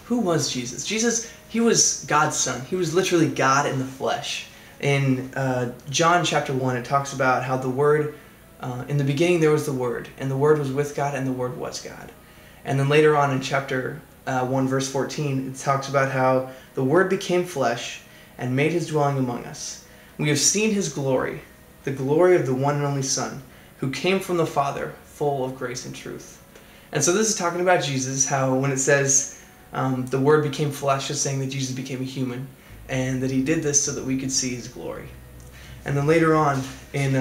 who was Jesus? Jesus, he was God's son. He was literally God in the flesh. In John chapter 1, it talks about how the Word, in the beginning there was the Word, and the Word was with God, and the Word was God. And then later on in chapter 1, verse 14, it talks about how the Word became flesh and made his dwelling among us. We have seen his glory, the glory of the one and only Son, who came from the Father, full of grace and truth. And so this is talking about Jesus, how when it says the Word became flesh, it's saying that Jesus became a human, and that he did this so that we could see his glory. And then later on in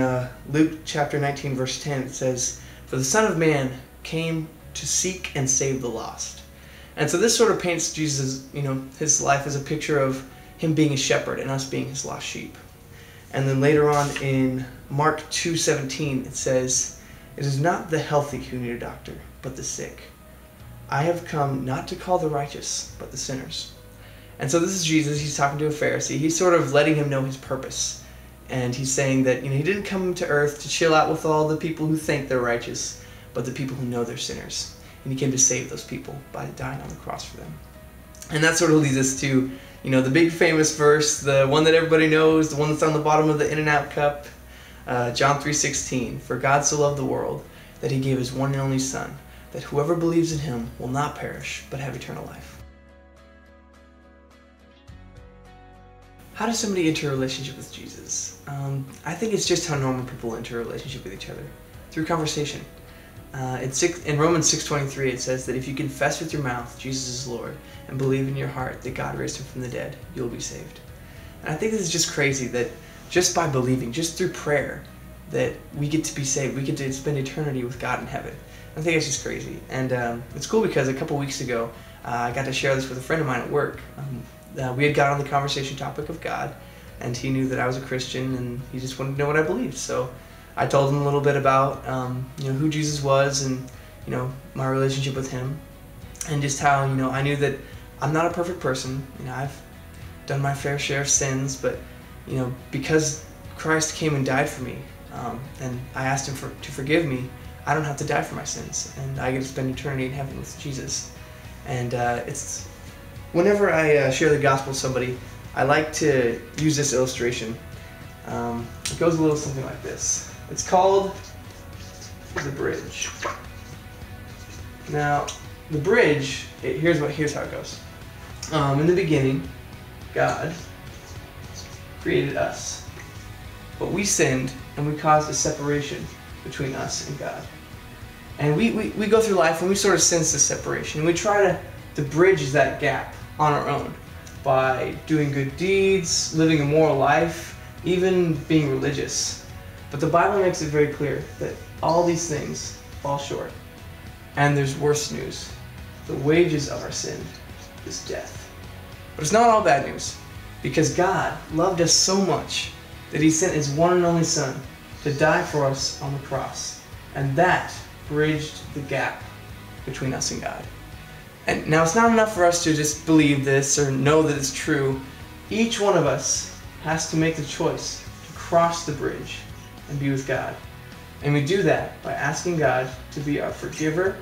Luke chapter 19, verse 10, it says, "For the Son of Man came to seek and save the lost." And so this sort of paints Jesus, his life as a picture of him being a shepherd and us being his lost sheep. And then later on in Mark 2:17, it says, "It is not the healthy who need a doctor, but the sick. I have come not to call the righteous, but the sinners." And so this is Jesus. He's talking to a Pharisee. He's sort of letting him know his purpose. And he's saying that he didn't come to earth to chill out with all the people who think they're righteous, but the people who know they're sinners. And he came to save those people by dying on the cross for them. And that sort of leads us to the big famous verse, the one that everybody knows, the one that's on the bottom of the In-N-Out cup, John 3:16. "For God so loved the world that he gave his one and only Son, that whoever believes in him will not perish, but have eternal life." How does somebody enter a relationship with Jesus? I think it's just how normal people enter a relationship with each other, through conversation. In Romans 6:23 it says that if you confess with your mouth Jesus is Lord and believe in your heart that God raised him from the dead, you'll be saved. And I think this is just crazy that just by believing, just through prayer, that we get to be saved. We get to spend eternity with God in heaven. I think it's just crazy. And it's cool because a couple weeks ago I got to share this with a friend of mine at work. We had got on the conversation topic of God, and he knew that I was a Christian, and he just wanted to know what I believed. So I told him a little bit about who Jesus was, and my relationship with him, and just how I knew that I'm not a perfect person. I've done my fair share of sins, but because Christ came and died for me, and I asked him to forgive me, I don't have to die for my sins, and I get to spend eternity in heaven with Jesus. And it's whenever I share the gospel with somebody, I like to use this illustration. It goes a little something like this. It's called the bridge. Now, the bridge, here's how it goes. In the beginning, God created us, but we sinned and we caused a separation between us and God. And we go through life and we sort of sense this separation. And we try to bridge that gap on our own by doing good deeds, living a moral life, even being religious. But the Bible makes it very clear that all these things fall short. And there's worse news. The wages of our sin is death. But it's not all bad news, because God loved us so much that he sent his one and only Son to die for us on the cross. And that bridged the gap between us and God. And now it's not enough for us to just believe this or know that it's true. Each one of us has to make the choice to cross the bridge and be with God. And we do that by asking God to be our forgiver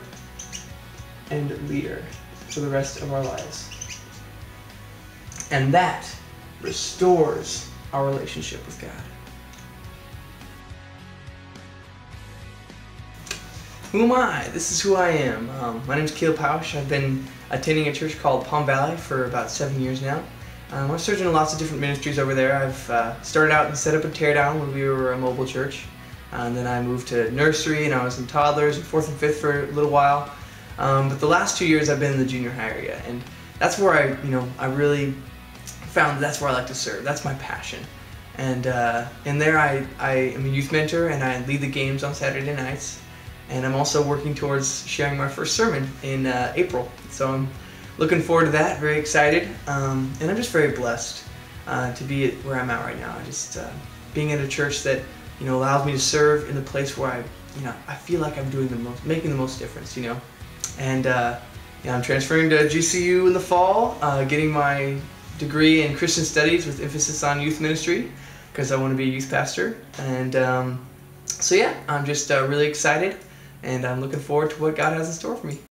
and leader for the rest of our lives. And that restores our relationship with God. Who am I? This is who I am. My name is Poush. I've been attending a church called Palm Valley for about 7 years now. I've served in lots of different ministries over there. I've started out and set up a teardown when we were a mobile church. And then I moved to nursery, and I was in toddlers and 4th and 5th for a little while. But the last 2 years I've been in the junior high area, and that's where I really found that's where I like to serve. That's my passion. And in there I am a youth mentor, and I lead the games on Saturday nights. And I'm also working towards sharing my first sermon in April. So I'm looking forward to that, very excited. And I'm just very blessed to be at where I'm at right now. Just being at a church that allows me to serve in the place where I feel like I'm making the most difference. And I'm transferring to GCU in the fall, getting my degree in Christian Studies with emphasis on youth ministry, because I want to be a youth pastor. And so yeah, I'm just really excited, and I'm looking forward to what God has in store for me.